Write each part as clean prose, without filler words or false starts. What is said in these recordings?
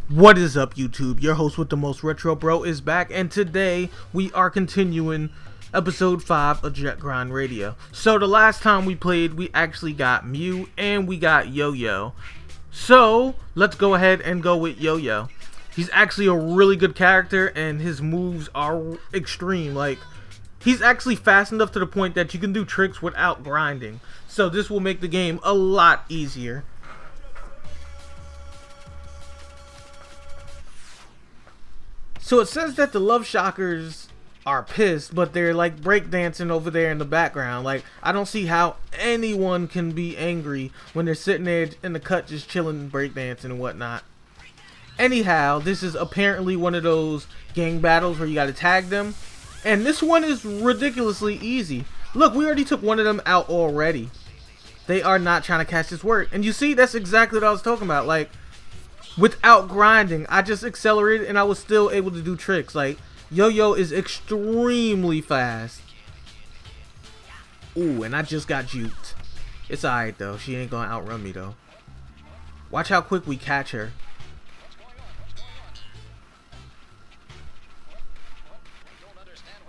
What is up, YouTube? Your host with the most, Retro Bro, is back, and today we are continuing episode 5 of Jet Grind Radio. So the last time we played, we actually got Mew and we got Yo-Yo. So let's go ahead and go with Yo-Yo. He's actually a really good character, and his moves are extreme. Like, he's actually fast enough to the point that you can do tricks without grinding. So this will make the game a lot easier. So it says that the Love Shockers are pissed, but they're like breakdancing over there in the background. Like, I don't see how anyone can be angry when they're sitting there in the cut just chilling, breakdancing and whatnot. Anyhow, this is apparently one of those gang battles where you gotta tag them. And this one is ridiculously easy. Look, we already took one of them out already. They are not trying to catch this work. And you see, that's exactly what I was talking about. Like, without grinding, I just accelerated and I was still able to do tricks. Like, Yo-Yo is extremely fast. Ooh, and I just got juked. It's alright though. She ain't gonna outrun me though. Watch how quick we catch her.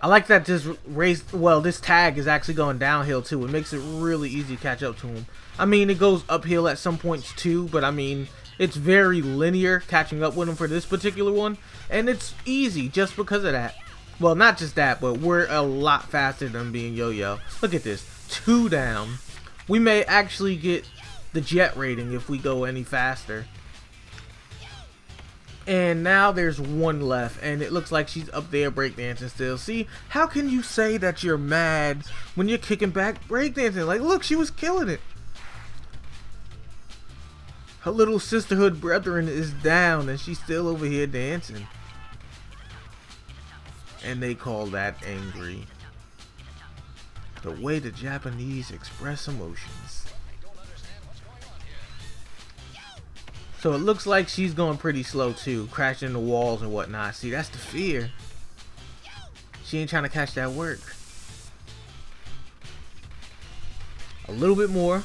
I like that this this tag is actually going downhill too. It makes it really easy to catch up to him. I mean, it goes uphill at some points too, but I mean, it's very linear catching up with him for this particular one, and it's easy just because of that. Well, not just that, but we're a lot faster than being Yo-Yo. Look at this, 2 down. We may actually get the jet rating if we go any faster. And now there's 1 left, and it looks like she's up there breakdancing still. See, how can you say that you're mad when you're kicking back breakdancing? Like, look, she was killing it. Her little sisterhood brethren is down, and she's still over here dancing. And they call that angry. The way the Japanese express emotions. So it looks like she's going pretty slow too, crashing into walls and whatnot. See, that's the fear. She ain't trying to catch that work. A little bit more.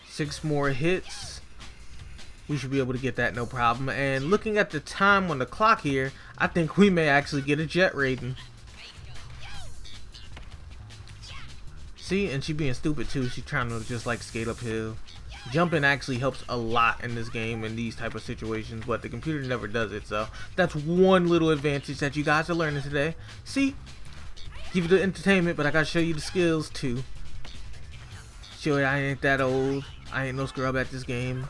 Six more hits. We should be able to get that no problem. And looking at the time on the clock here, I think we may actually get a jet rating. See, and she being stupid too. She's trying to just like skate uphill. Jumping actually helps a lot in this game in these type of situations, but the computer never does it. So that's one little advantage that you guys are learning today. See, give you the entertainment, but I gotta show you the skills too. Show you I ain't that old. I ain't no scrub at this game.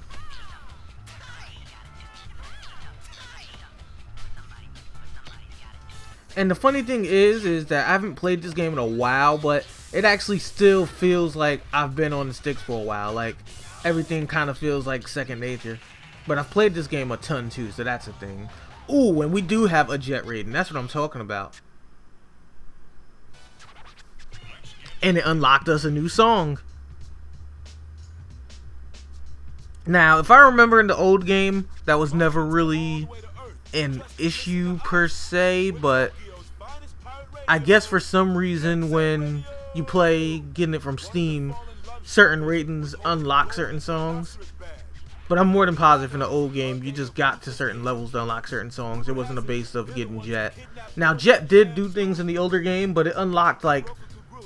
And the funny thing is that I haven't played this game in a while, but it actually still feels like I've been on the sticks for a while. Like, everything kind of feels like second nature. But I've played this game a ton too, so that's a thing. Ooh, and we do have a jet rating. That's what I'm talking about. And it unlocked us a new song. Now, if I remember in the old game, that was never really an issue per se, but I guess for some reason when you play getting it from Steam, certain ratings unlock certain songs. But I'm more than positive in the old game, you just got to certain levels to unlock certain songs. It wasn't a base of getting Jet. Now, Jet did do things in the older game, but it unlocked like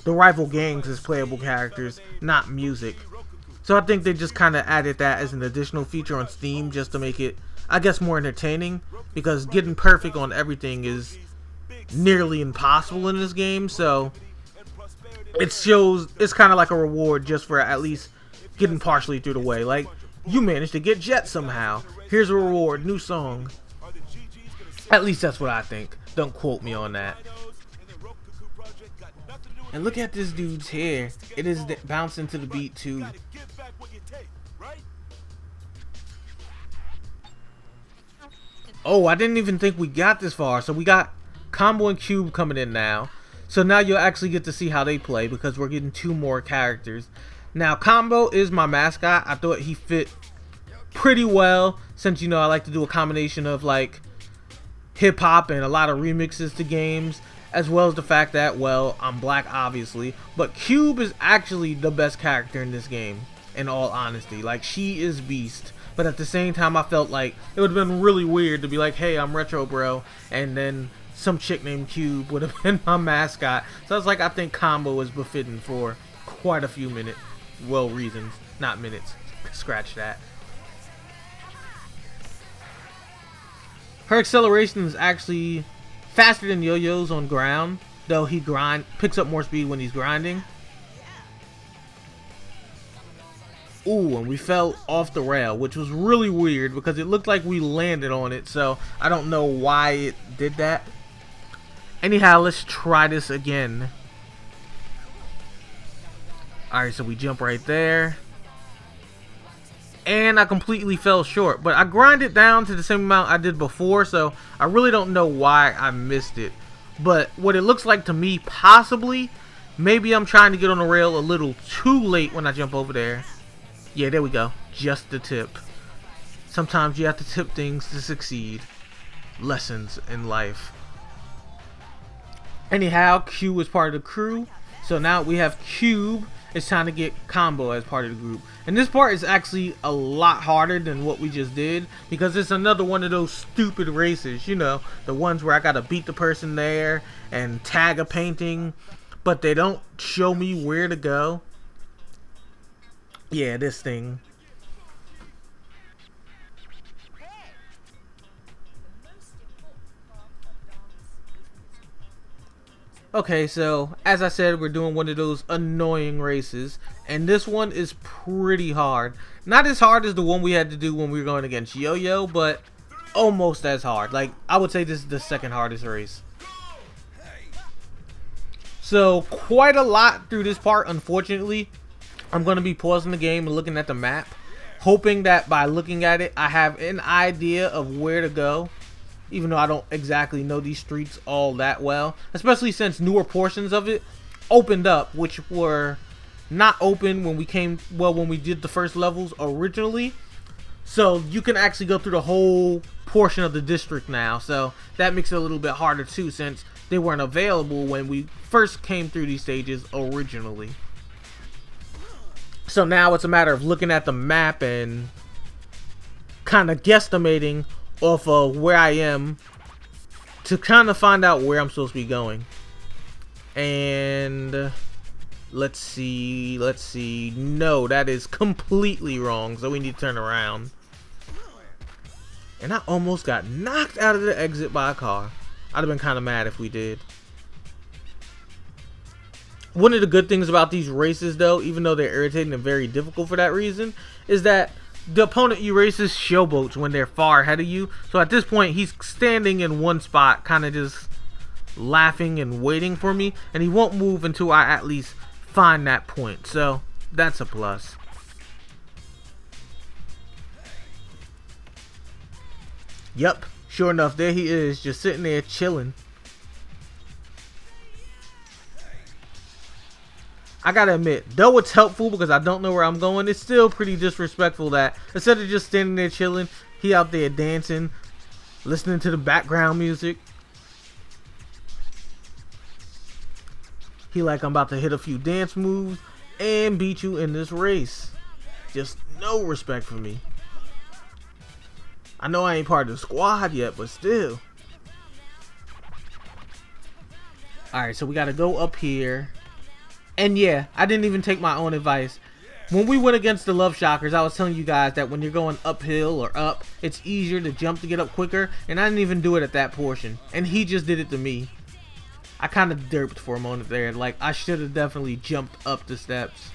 the rival gangs as playable characters, not music. So I think they just kind of added that as an additional feature on Steam just to make it, I guess, more entertaining, because getting perfect on everything is nearly impossible in this game. So it shows, it's kind of like a reward just for at least getting partially through the way. Like, you managed to get Jet somehow. Here's a reward, new song. At least that's what I think. Don't quote me on that. And look at this dude's hair. It is bouncing to the beat too. Oh, I didn't even think we got this far. So we got Combo and Cube coming in now. So now you'll actually get to see how they play, because we're getting 2 more characters. Now, Combo is my mascot. I thought he fit pretty well, since, you know, I like to do a combination of like hip hop and a lot of remixes to games, as well as the fact that, well, I'm black obviously, but Cube is actually the best character in this game, in all honesty. Like, she is beast. But at the same time, I felt like it would have been really weird to be like, hey, I'm RonnRetrobro, and then some chick named Cube would have been my mascot. So I was like, I think combo is befitting for quite a few minutes. Well, reasons, not minutes. Scratch that. Her acceleration is actually faster than Yo-Yo's on ground, though he picks up more speed when he's grinding. Ooh, and we fell off the rail, which was really weird because it looked like we landed on it, so I don't know why it did that. Anyhow, let's try this again. Alright, so we jump right there. And I completely fell short, but I grinded down to the same amount I did before, so I really don't know why I missed it. But what it looks like to me, possibly, maybe I'm trying to get on the rail a little too late when I jump over there. Yeah, there we go. Just the tip. Sometimes you have to tip things to succeed. Lessons in life. Anyhow, Q is part of the crew. So now we have Cube. It's time to get Combo as part of the group. And this part is actually a lot harder than what we just did, because it's another one of those stupid races. You know, the ones where I gotta beat the person there and tag a painting, but they don't show me where to go. Yeah, this thing. Okay, so as I said, we're doing one of those annoying races, and this one is pretty hard. Not as hard as the one we had to do when we were going against Yo-Yo, but almost as hard. Like, I would say this is the second hardest race. So, quite a lot through this part, unfortunately. I'm going to be pausing the game and looking at the map, hoping that by looking at it, I have an idea of where to go, even though I don't exactly know these streets all that well, especially since newer portions of it opened up, which were not open when we did the first levels originally. So you can actually go through the whole portion of the district now, so that makes it a little bit harder too, since they weren't available when we first came through these stages originally. So now it's a matter of looking at the map and kind of guesstimating off of where I am to kind of find out where I'm supposed to be going. And let's see. No, that is completely wrong, so we need to turn around. And I almost got knocked out of the exit by a car. I'd have been kind of mad if we did. One of the good things about these races, though, even though they're irritating and very difficult for that reason, is that the opponent you races showboats when they're far ahead of you. So at this point, he's standing in one spot, kind of just laughing and waiting for me, and he won't move until I at least find that point. So that's a plus. Yep, sure enough, there he is, just sitting there chilling. I gotta admit, though it's helpful because I don't know where I'm going, it's still pretty disrespectful that instead of just standing there chilling, he out there dancing, listening to the background music. He like, I'm about to hit a few dance moves and beat you in this race. Just no respect for me. I know I ain't part of the squad yet, but still. Alright, so we gotta go up here. And yeah, I didn't even take my own advice. When we went against the Love Shockers, I was telling you guys that when you're going uphill or up, it's easier to jump to get up quicker. And I didn't even do it at that portion. And he just did it to me. I kind of derped for a moment there. Like, I should have definitely jumped up the steps.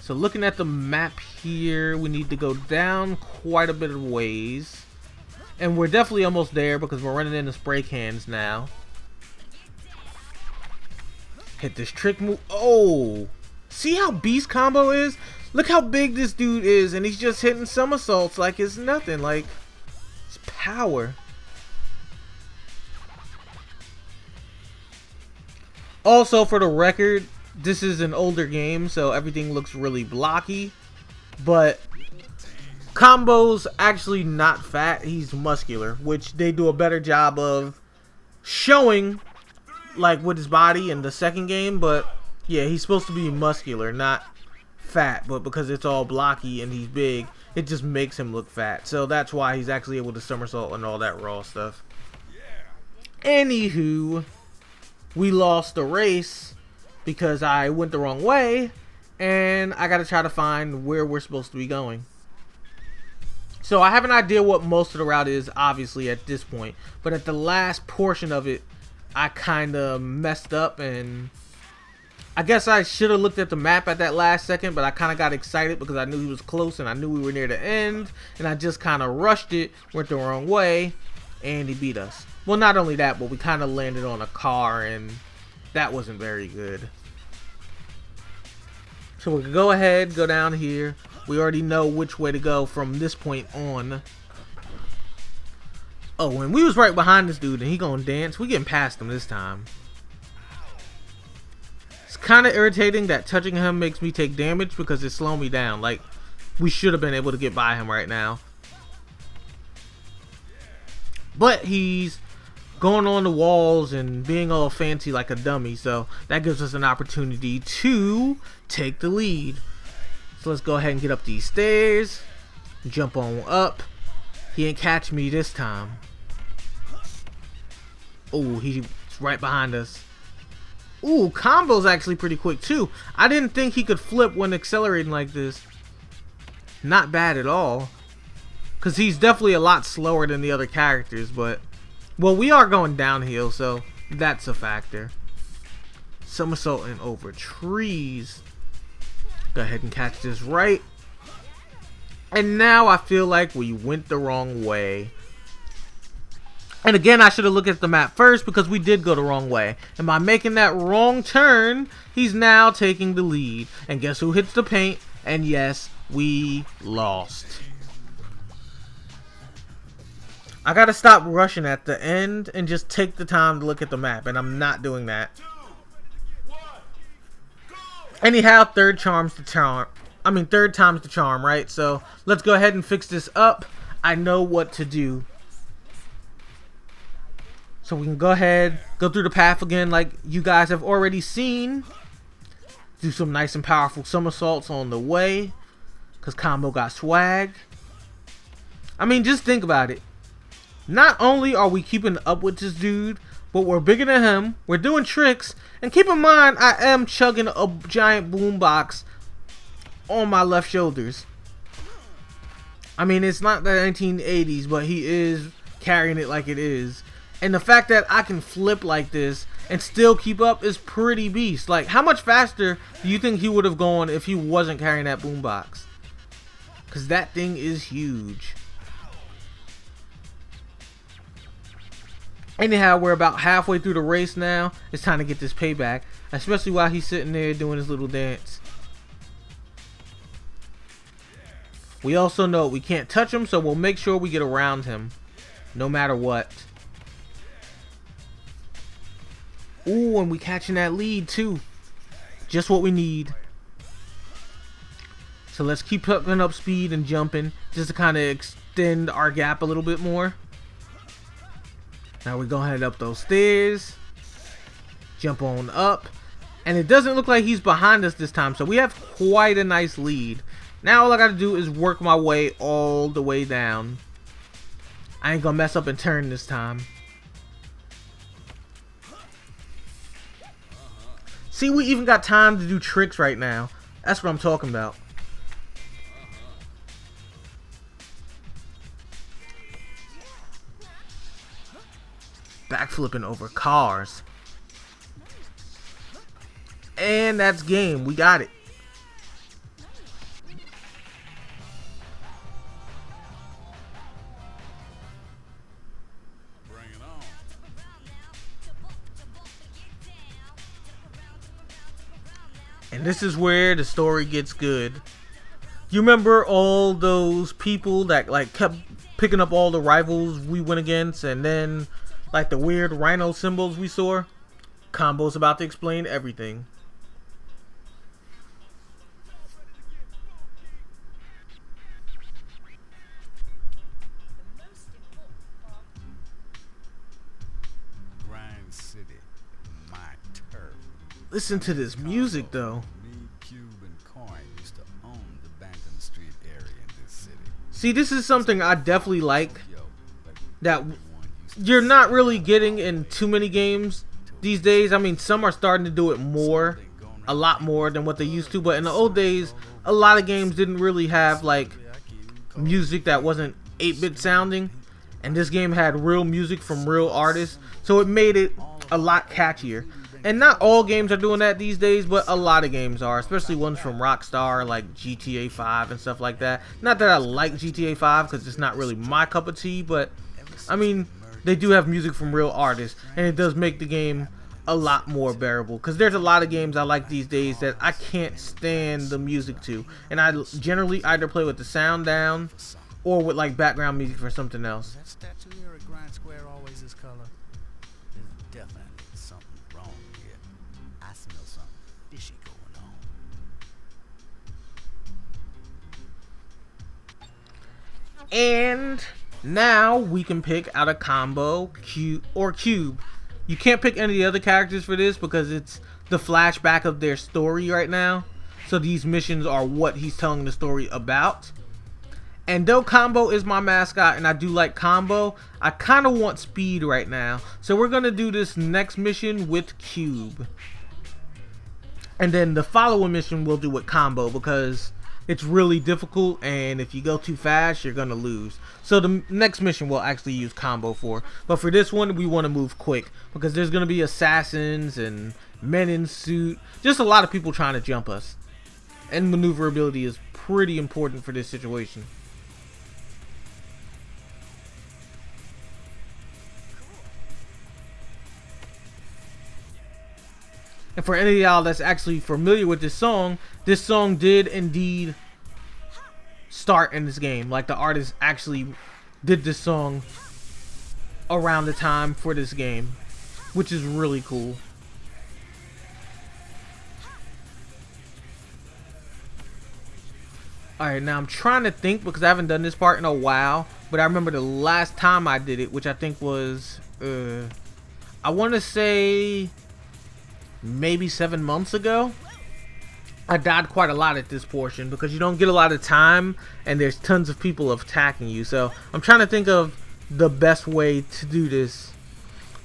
So looking at the map here, we need to go down quite a bit of ways. And we're definitely almost there because we're running into spray cans now. Hit this trick move. Oh, see how beast combo is? Look how big this dude is, and he's just hitting somersaults like it's nothing. Like, it's power. Also, for the record, this is an older game, so everything looks really blocky. But Combo's actually not fat, he's muscular, which they do a better job of showing, like with his body in the second game. But yeah, he's supposed to be muscular, not fat, but because it's all blocky and he's big, it just makes him look fat. So that's why he's actually able to somersault and all that raw stuff. Anywho, we lost the race because I went the wrong way, and I gotta try to find where we're supposed to be going. So I have an idea what most of the route is, obviously, at this point. But at the last portion of it, I kind of messed up, and I guess I should have looked at the map at that last second, but I kind of got excited because I knew he was close and I knew we were near the end, and I just kind of rushed it, went the wrong way, and he beat us. Well, not only that, but we kind of landed on a car, and that wasn't very good. So we can go ahead, go down here. We already know which way to go from this point on. Oh, and we was right behind this dude, and he gonna dance. We getting past him this time. It's kind of irritating that touching him makes me take damage because it's slowing me down. Like, we should have been able to get by him right now. But he's going on the walls and being all fancy like a dummy, so that gives us an opportunity to take the lead. So let's go ahead and get up these stairs, jump on up. He ain't catch me this time. Oh, he's right behind us. Ooh, combo's actually pretty quick too. I didn't think he could flip when accelerating like this. Not bad at all. Because he's definitely a lot slower than the other characters, but well, we are going downhill, so that's a factor. Somersaulting over trees. Go ahead and catch this right. And now I feel like we went the wrong way. And again, I should have looked at the map first because we did go the wrong way. And by making that wrong turn, he's now taking the lead. And guess who hits the paint? And yes, we lost. I gotta stop rushing at the end and just take the time to look at the map. And I'm not doing that. Anyhow, third time's the charm, right? So let's go ahead and fix this up. I know what to do. So we can go ahead, go through the path again like you guys have already seen. Do some nice and powerful somersaults on the way, because Combo got swag. I mean, just think about it. Not only are we keeping up with this dude, but we're bigger than him, we're doing tricks, and keep in mind, I am chugging a giant boombox on my left shoulders. I mean, it's not the 1980s, but he is carrying it like it is. And the fact that I can flip like this and still keep up is pretty beast. Like, how much faster do you think he would have gone if he wasn't carrying that boombox? Because that thing is huge. Anyhow, we're about halfway through the race now. It's time to get this payback, especially while he's sitting there doing his little dance. We also know we can't touch him, so we'll make sure we get around him, no matter what. Ooh, and we catching that lead too. Just what we need. So let's keep putting up speed and jumping, just to kind of extend our gap a little bit more. Now we're going to head up those stairs. Jump on up. And it doesn't look like he's behind us this time. So we have quite a nice lead. Now all I got to do is work my way all the way down. I ain't going to mess up and turn this time. See, we even got time to do tricks right now. That's what I'm talking about. Backflipping over cars. And that's game. We got it. Bring it on. And this is where the story gets good. You remember all those people that like kept picking up all the rivals we went against, and then like the weird rhino symbols we saw? Combo's about to explain everything. Listen to this music though. See, this is something I definitely like that you're not really getting in too many games these days. I mean, some are starting to do it more, a lot more than what they used to, but in the old days, a lot of games didn't really have like music that wasn't 8-bit sounding, and this game had real music from real artists, so it made it a lot catchier. And not all games are doing that these days, but a lot of games are, especially ones from Rockstar like GTA 5 and stuff like that. Not that I like GTA 5 because it's not really my cup of tea, but I mean, they do have music from real artists, and it does make the game a lot more bearable, because there's a lot of games I like these days that I can't stand the music to, and I generally either play with the sound down or with like background music for something else. That statue here at Grind Square always this color. There's definitely something wrong here. I smell something fishy going on. And now we can pick out a combo, cube. You can't pick any of the other characters for this because it's the flashback of their story right now. So these missions are what he's telling the story about. And though Combo is my mascot and I do like Combo, I kind of want Speed right now. So we're going to do this next mission with Cube. And then the following mission we'll do with Combo because it's really difficult, and if you go too fast, you're going to lose. So the next mission we'll actually use Combo for. But for this one, we want to move quick because there's going to be assassins and men in suit. Just a lot of people trying to jump us. And maneuverability is pretty important for this situation. And for any of y'all that's actually familiar with this song did indeed start in this game. Like, the artist actually did this song around the time for this game, which is really cool. Alright, now I'm trying to think because I haven't done this part in a while, but I remember the last time I did it, which I think was, I want to say maybe 7 months ago. I died quite a lot at this portion because you don't get a lot of time and there's tons of people attacking you. So I'm trying to think of the best way to do this.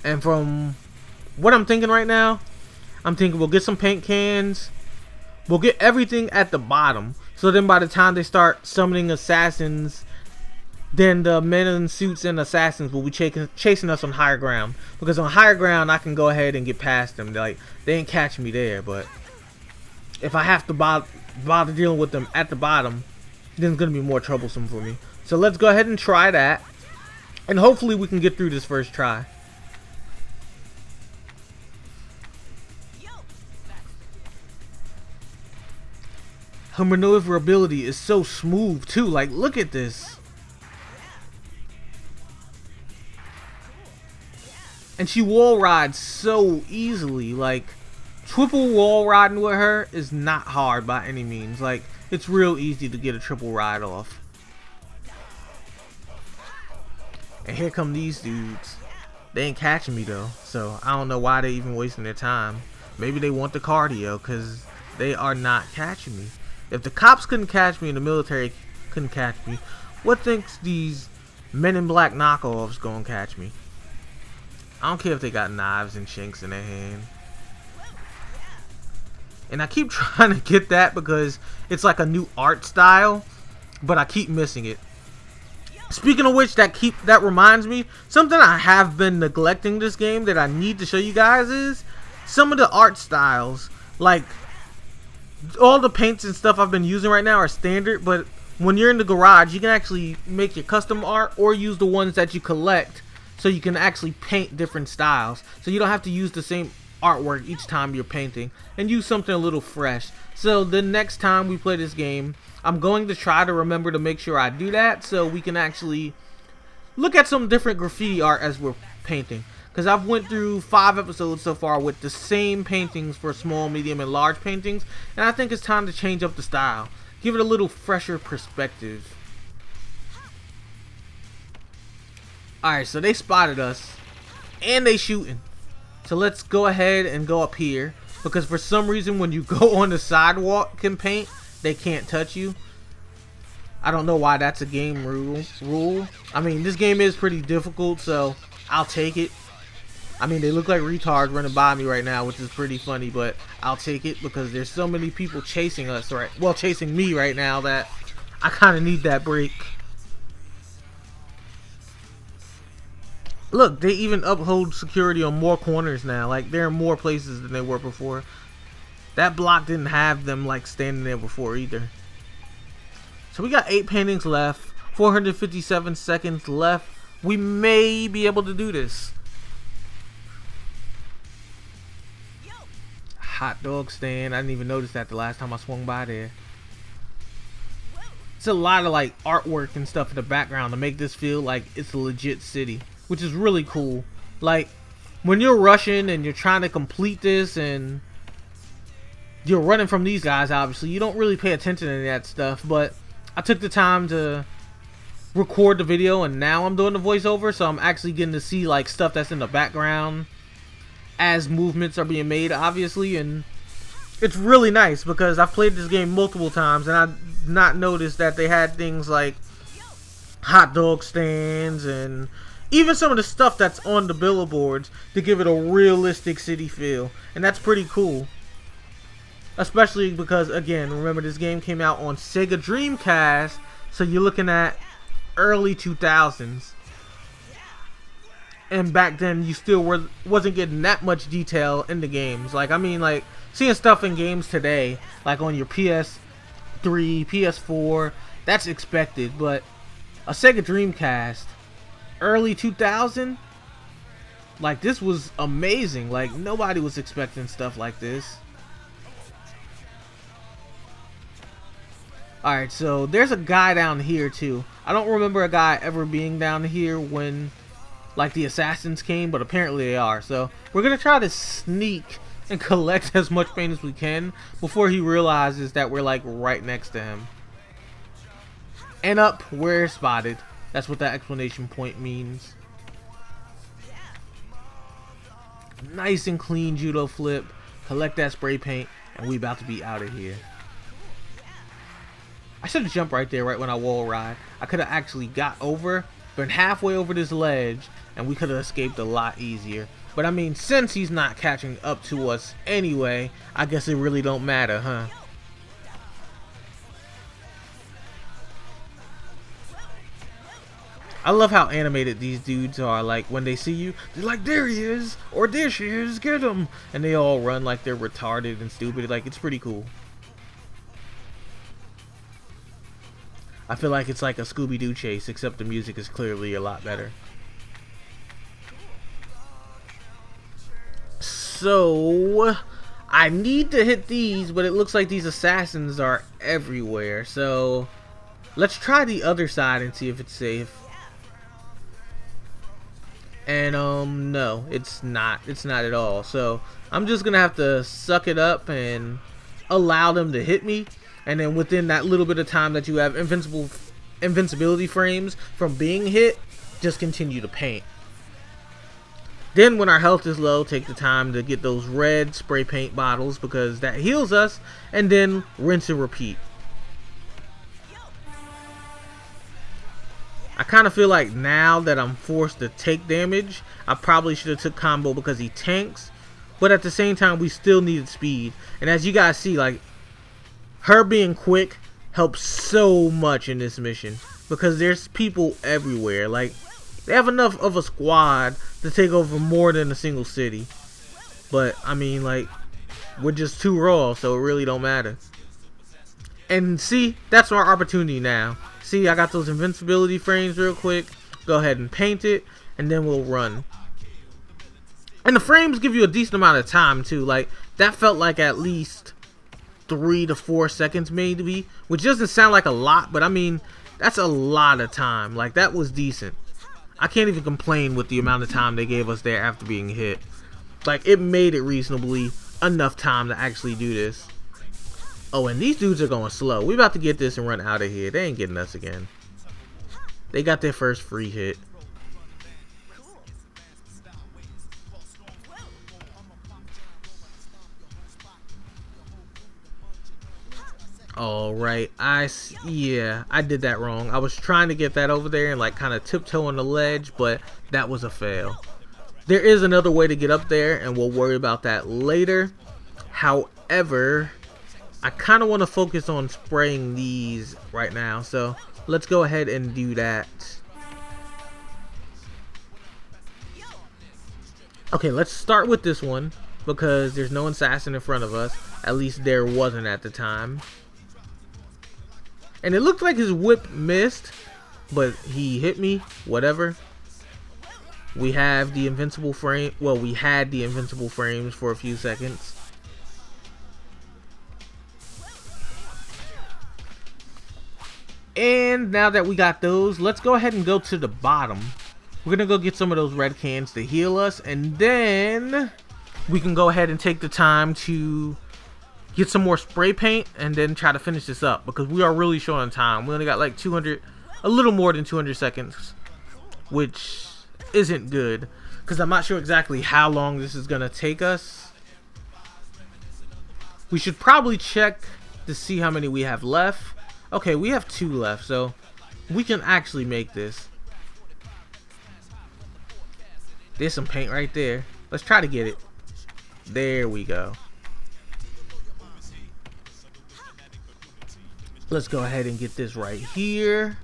And from what I'm thinking right now, I'm thinking we'll get some paint cans. We'll get everything at the bottom. So then by the time they start summoning assassins, then the men in suits and assassins will be chasing us on higher ground. Because on higher ground, I can go ahead and get past them. Like, they ain't catching me there. But if I have to bother dealing with them at the bottom, then it's going to be more troublesome for me. So let's go ahead and try that. And hopefully we can get through this first try. Her maneuverability is so smooth too. Like, look at this. And she wall rides so easily. Like, triple wall riding with her is not hard by any means. Like, it's real easy to get a triple ride off. And here come these dudes. They ain't catching me though. So I don't know why they even wasting their time. Maybe they want the cardio because they are not catching me. If the cops couldn't catch me and the military couldn't catch me, what thinks these Men in Black knockoffs gonna catch me? I don't care if they got knives and shanks in their hand. And I keep trying to get that because it's like a new art style, but I keep missing it. Speaking of which, that reminds me, something I have been neglecting this game that I need to show you guys is some of the art styles. Like, all the paints and stuff I've been using right now are standard, but when you're in the garage, you can actually make your custom art or use the ones that you collect. So you can actually paint different styles. So you don't have to use the same artwork each time you're painting. And use something a little fresh. So the next time we play this game, I'm going to try to remember to make sure I do that. So we can actually look at some different graffiti art as we're painting. Because I've went through 5 episodes so far with the same paintings for small, medium, and large paintings. And I think it's time to change up the style. Give it a little fresher perspective. Alright, so they spotted us, and they shooting. So let's go ahead and go up here, because for some reason when you go on the sidewalk and paint, they can't touch you. I don't know why that's a game rule. I mean, this game is pretty difficult, so I'll take it. I mean, they look like retards running by me right now, which is pretty funny, but I'll take it because there's so many people chasing us chasing me right now that I kind of need that break. Look, they even uphold security on more corners now. Like, they're in more places than they were before. That block didn't have them, like, standing there before either. So we got 8 paintings left, 457 seconds left. We may be able to do this. Hot dog stand. I didn't even notice that the last time I swung by there. It's a lot of like artwork and stuff in the background to make this feel like it's a legit city, which is really cool. Like when you're rushing and you're trying to complete this and you're running from these guys, obviously you don't really pay attention to that stuff, but I took the time to record the video and now I'm doing the voiceover, so I'm actually getting to see like stuff that's in the background as movements are being made, obviously, and it's really nice because I've played this game multiple times and I've not noticed that they had things like hot dog stands and even some of the stuff that's on the billboards to give it a realistic city feel, and that's pretty cool. Especially because, again, remember this game came out on Sega Dreamcast, so you're looking at early 2000s. And back then, you still wasn't getting that much detail in the games. Like, I mean, like, seeing stuff in games today, like on your PS3, PS4, that's expected. But a Sega Dreamcast, early 2000, like, this was amazing. Like, nobody was expecting stuff like this. Alright, so there's a guy down here, too. I don't remember a guy ever being down here when like the assassins came, but apparently they are. So we're gonna try to sneak and collect as much paint as we can before he realizes that we're like right next to him. And up, we're spotted. That's what that exclamation point means. Nice and clean judo flip. Collect that spray paint, and we about to be out of here. I should have jumped right there right when I wall ride. I could have actually got over, been halfway over this ledge, and we could have escaped a lot easier. But I mean, since he's not catching up to us anyway, I guess it really don't matter, huh? I love how animated these dudes are. Like when they see you, they're like, there he is, or there she is, get him, and they all run like they're retarded and stupid. Like, it's pretty cool. I feel like it's like a Scooby-Doo chase, except the music is clearly a lot better. So I need to hit these, but it looks like these assassins are everywhere. So let's try the other side and see if it's safe. And no, it's not. It's not at all. So I'm just gonna have to suck it up and allow them to hit me. And then within that little bit of time that you have invincibility frames from being hit, just continue to paint. Then when our health is low, take the time to get those red spray paint bottles because that heals us, and then rinse and repeat. I kind of feel like now that I'm forced to take damage, I probably should have took combo because he tanks, but at the same time we still needed speed. And as you guys see, like, her being quick helps so much in this mission because there's people everywhere. Like, they have enough of a squad to take over more than a single city. But I mean, like, we're just too raw, so it really don't matter. And see, that's our opportunity now. See, I got those invincibility frames real quick. Go ahead and paint it, and then we'll run. And the frames give you a decent amount of time too. Like, that felt like at least 3 to 4 seconds maybe, which doesn't sound like a lot, but I mean, that's a lot of time. Like, that was decent. I can't even complain with the amount of time they gave us there after being hit. Like, it made it reasonably enough time to actually do this. Oh, and these dudes are going slow. We about to get this and run out of here. They ain't getting us again. They got their first free hit. All right, yeah, I did that wrong. I was trying to get that over there and like kind of tiptoe on the ledge, but that was a fail. There is another way to get up there, and we'll worry about that later. However, I kind of want to focus on spraying these right now, so let's go ahead and do that. Okay, let's start with this one because there's no assassin in front of us. At least there wasn't at the time. And it looked like his whip missed, but he hit me. Whatever. We have the invincible frame. Well, we had the invincible frames for a few seconds. And now that we got those, let's go ahead and go to the bottom. We're gonna go get some of those red cans to heal us, and then we can go ahead and take the time to get some more spray paint and then try to finish this up because we are really short on time. We only got like 200, a little more than 200 seconds, which isn't good because I'm not sure exactly how long this is gonna take us. We should probably check to see how many we have left. Okay, we have 2 left, so we can actually make this. There's some paint right there. Let's try to get it. There we go. Let's go ahead and get this right here.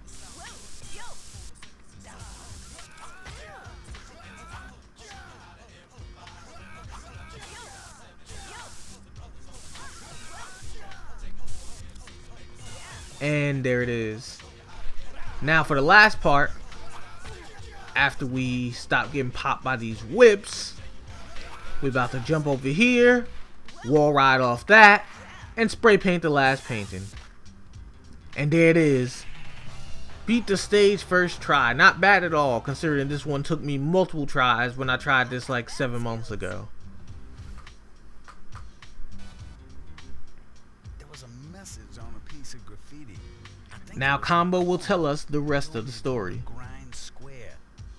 And there it is. Now for the last part, after we stop getting popped by these whips, we're about to jump over here, wall ride off that, and spray paint the last painting. And there it is. Beat the stage first try. Not bad at all, considering this one took me multiple tries when I tried this like 7 months ago. There was a message on a piece of graffiti. Now Combo will tell us the rest of the story. Grind square.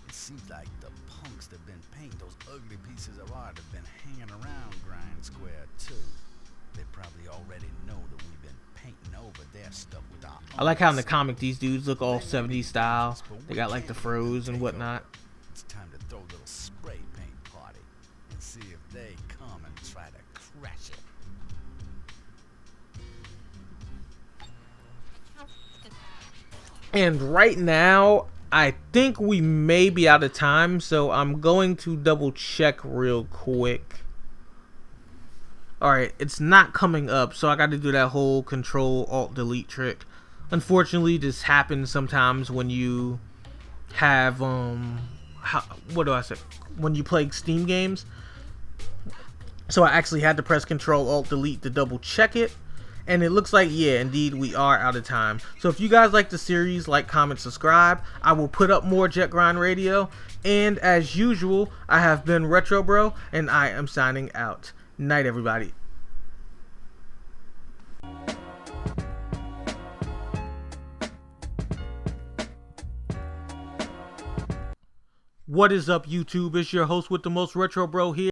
It seems like the punks that been painting those ugly pieces of art have been hanging around Grind Square too. They probably already know that we've been painting over their stuff with our I like how in the comic these dudes look all 70s style. They got like the fros and whatnot. It's time to throw a little spray paint party and see if they come and try to crash it. And right now, I think we may be out of time, so I'm going to double check real quick. Alright, it's not coming up, so I got to do that whole Control-Alt-Delete trick. Unfortunately, this happens sometimes when you have, what do I say? When you play Steam games. So I actually had to press Control-Alt-Delete to double check it. And it looks like, yeah, indeed, we are out of time. So if you guys like the series, like, comment, subscribe. I will put up more Jet Grind Radio. And as usual, I have been RetroBro, and I am signing out. Night, everybody. What is up, YouTube? It's your host with the most, RetroBro here.